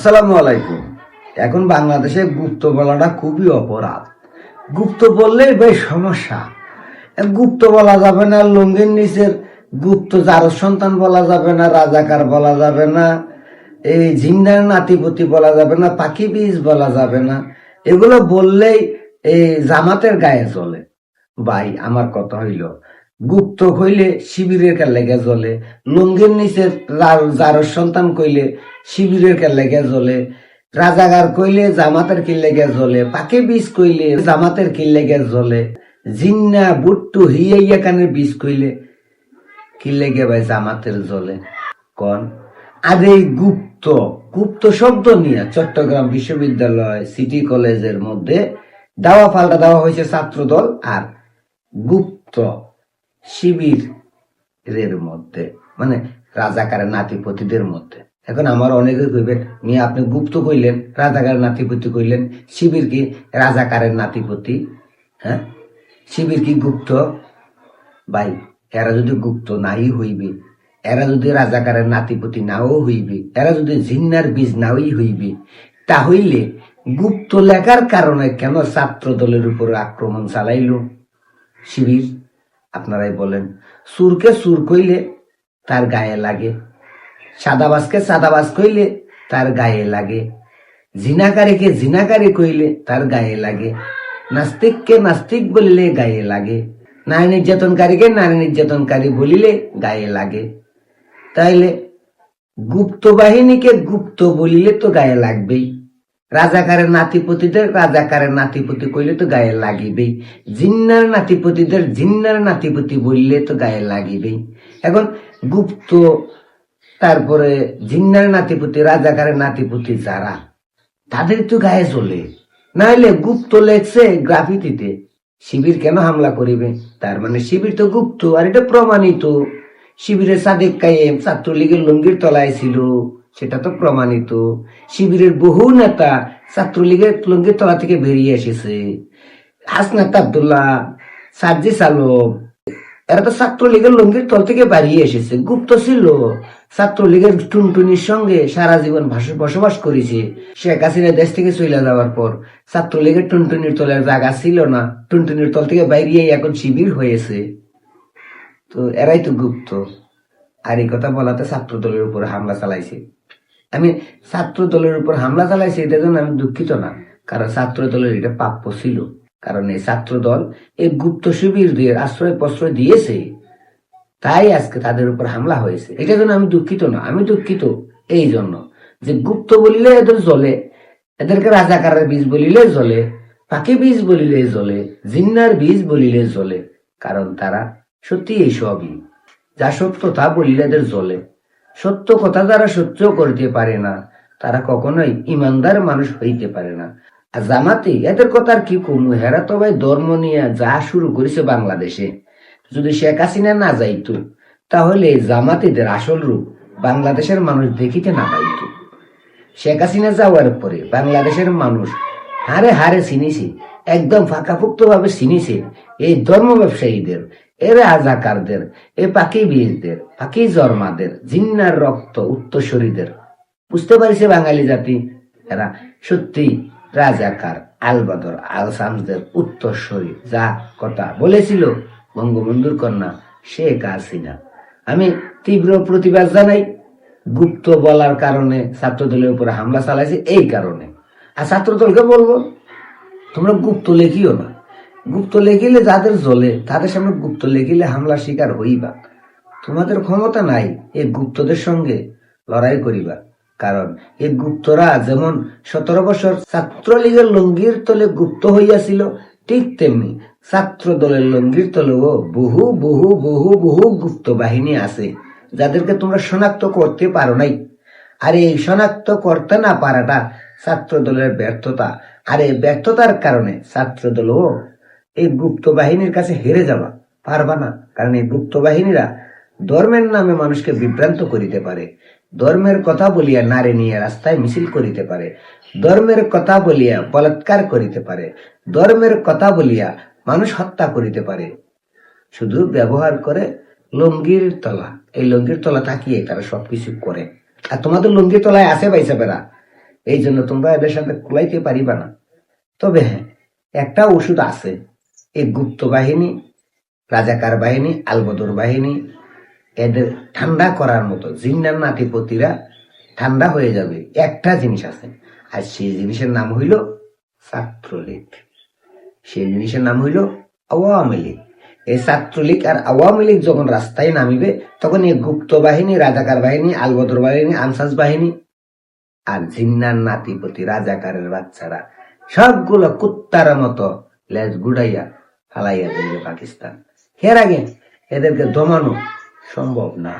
আসসালামু আলাইকুম। এখন বাংলাদেশে গুপ্ত বলাটা খুবই অপরাধ। গুপ্ত বললেই বেশ সমস্যা। গুপ্ত বলা যাবে না, লুঙ্গির নিচের গুপ্ত জারজ সন্তান বলা যাবে না, রাজাকার বলা যাবে না, এই জিন্নার নাতিপতি বলা যাবে না, পাখি বীজ বলা যাবে না। এগুলো বললেই এই জামাতের গায়ে জ্বলে। ভাই আমার কথা হইল, গুপ্ত কইলে শিবিরের লেগে জ্বলে, লুঙ্গির নিচে জারজ সন্তান কইলে শিবিরের লেগে জ্বলে, রাজাগার কইলে জামাতের কি লেগে জ্বলে, পাখি বীজ কইলে জামাতের কি লেগে জ্বলে, জিন্না বুট্টু হিয়াইয়া কানের বীজ কইলে কি লেগে ভাই জামাতের জ্বলে কন। আর এই গুপ্ত গুপ্ত শব্দ নিয়ে চট্টগ্রাম বিশ্ববিদ্যালয় সিটি কলেজের মধ্যে দাওয়া পাল্টা দেওয়া হয়েছে ছাত্রদল আর গুপ্ত শিবিরের মধ্যে, মানে রাজাকারের নাতিপতিদের মধ্যে। এখন আমার অনেকে কইবেন, মিয়া আপনি গুপ্ত কইলেন, রাজাকারের নাতিপতি কইলেন, শিবির কি রাজাকারের নাতিপতি? হ্যাঁ, শিবির কি গুপ্ত? ভাই এরা যদি গুপ্ত নাই হইবে, এরা যদি রাজাকারের নাতিপতি নাও হইবে, এরা যদি জিন্নার বীজ নাওই হইবে, তাহলে গুপ্ত লেখার কারণে কেন ছাত্র দলের উপর আক্রমণ চালাইল শিবির? আপনারাই বলেন। সুরকে সুর কইলে তার গায়ে লাগে, সাদাবাজকে সাদাবাজ কইলে তার গায়ে লাগে, জিনাকারীকে জিনাকারী কইলে তার গায়ে লাগে, নাস্তিককে নাস্তিক বলিলে গায়ে লাগে, নারী নির্যাতনকারীকে নারী নির্যাতনকারী বলিলে গায়ে লাগে। তাইলে গুপ্ত বাহিনীকে গুপ্ত বলিলে তো গায়ে লাগবেই, রাজাকারের নাতিপতিদের রাজাকারের নাতিপতি কইলে তো গায়ে লাগিবেই, জিন্নার নাতিপতিদের জিন্নার নাতিপতি বললে তো গায়ে লাগিবেই। এখন গুপ্ত, তারপরে জিন্নার নাতিপতি, রাজাকারের নাতিপতি যারা, তাদের তো গায়ে চলে। নাহলে গুপ্ত লেখছে গ্রাফিতিতে, শিবির কেন হামলা করিবে? তার মানে শিবির তো গুপ্ত, আর এটা প্রমাণিত। শিবিরের সাদেক কায়েম ছাত্রলীগের লুঙ্গির তলায় ছিল, সেটা তো প্রমাণিত। শিবিরের বহু নেতা ছাত্রলীগের লুঙ্গির তলা থেকে বেরিয়ে এসেছে। হাসনাত আব্দুল্লাহ, সার্জিস আলম, এরা তো ছাত্রলীগের লুঙ্গির তল থেকে বেরিয়ে এসেছে, গুপ্ত ছিল। ছাত্রলীগের টুনটুনির সঙ্গে সারা জীবন বসবাস করেছে। শেখ হাসিনা দেশ থেকে চলে যাওয়ার পর ছাত্রলীগের টুনটুনির তলের জায়গা ছিল না, টুনটুনির তল থেকে বাইরে এখন শিবির হয়েছে। তো এরাই তো গুপ্ত। আর এই কথা বলাতে ছাত্র দলের উপর হামলা চালাইছে। আমি ছাত্র দলের উপর হামলা চালাইছে এটার জন্য আমি দুঃখিত না, কারণ ছাত্র দলের এটা প্রাপ্য ছিল। কারণ এই ছাত্র দল এই গুপ্ত শিবির দিয়ে আশ্রয় প্রশ্রয় দিয়েছে, তাই আজকে তাদের উপর হামলা হয়েছে। এটার জন্য আমি দুঃখিত না, আমি দুঃখিত এই জন্য যে গুপ্ত বলিলে এদের জ্বলে, এদেরকে রাজাকারের বীজ বলিলে জ্বলে, পাখি বীজ বলিলে জ্বলে, জিন্নার বীজ বলিলে জ্বলে। কারণ তারা সত্যি এই সবই, যা সত্য তা বলিলে এদের জ্বলে। সত্য কথা যারা সহ্য করতে পারে না, তারা কখনোই ইমানদার মানুষ হইতে পারে না। আর জামাতে এদের কথা আর কি কমু, হেরা তো ভাই ধর্ম নিয়ে যা শুরু করেছে বাংলাদেশে। যদি শেখ হাসিনা না যাইতো, তাহলে জামাতিদের আসল রূপ বাংলাদেশের মানুষ দেখিতে না পাইত। শেখ হাসিনা যাওয়ার পরে বাংলাদেশের মানুষ হারে হারে চিনিছে, একদম ফাঁকাফুক্ত ভাবে চিনিছে এই ধর্ম ব্যবসায়ীদের, এর রাজাকারদের, এ পাখি বীজদের, পাখি জর্মাদের, জিন্নার রক্ত উত্তরসূরিদের। বুঝতে পারিছে বাঙালি জাতি এরা সত্যি রাজাকার, আলবাদর, আল শামসদের উত্তরসূরি। যা কথা বলেছিল বঙ্গবন্ধুর কন্যা শেখ হাসিনা। আমি তীব্র প্রতিবাদ জানাই। গুপ্ত বলার কারণে ছাত্রদলের উপরে হামলা চালাইছে এই কারণে। আর ছাত্রদলকে বলবো, তোমরা গুপ্ত লেখিও না। গুপ্ত লেখিলে যাদের জ্বলে তাদের সামনে গুপ্ত লেখিলে হামলার শিকার হইবা। তোমাদের ক্ষমতা নাই এই গুপ্তদের সঙ্গে লড়াই করিবা। কারণ এই গুপ্তরা যেমন 17 বছর ছাত্রলীগের লঙ্গির তলে গুপ্ত হইয়াছিল, ঠিক তেমনি ছাত্র দলের লঙ্গির তলেও বহু বহু বহু বহু গুপ্ত বাহিনী আছে, যাদেরকে তোমরা শনাক্ত করতে পারো নাই। আর এই শনাক্ত করতে না পারাটা ছাত্র দলের ব্যর্থতা। আর এই ব্যর্থতার কারণে ছাত্র দলও এই গুপ্ত বাহিনীর কাছে হেরে যাওয়া পারবা না। কারণ এই গুপ্ত বাহিনীরা ধর্মের নামে মানুষকে বিভ্রান্ত করিতে পারে, ধর্মের কথা বলিয়া নারী নিয়ে রাস্তায় মিছিল করিতে পারে, ধর্মের কথা বলিয়া বলাৎকার করিতে পারে, ধর্মের কথা বলিয়া মানুষ হত্যা করিতে পারে। শুধু ব্যবহার করে লঙ্গির তলা, এই লঙ্গির তলা থাকিয়ে তারা সবকিছু করে। আর তোমাদের লঙ্গির তলায় আছে বাইসাবেরা, এই জন্য তোমরা এদের সাথে কুলাইতে পারিবা না। তবে হ্যাঁ, একটা ওষুধ আছে, এই গুপ্ত বাহিনী, রাজাকার বাহিনী, আলবদর বাহিনী, এদের ঠান্ডা করার মতো জিন্নার নাতিপতিরা ঠান্ডা হয়ে যাবে একটা জিনিস আছে, আর সেই জিনিসের নাম হইল ছাত্রলীগ। সেই জিনিসের নাম হইল আওয়ামী লীগ। এই ছাত্রলীগ আর আওয়ামী লীগ যখন রাস্তায় নামিবে, তখন এই গুপ্ত বাহিনী, রাজাকার বাহিনী, আলবদর বাহিনী, আনসাস বাহিনী আর জিন্নার নাতিপতি রাজাকারের বাচ্চারা সবগুলো কুত্তার মতো লেজ গুড়াইয়া ফালাইয়া দিবে পাকিস্তান। এর আগে এদেরকে দমানো সম্ভব না।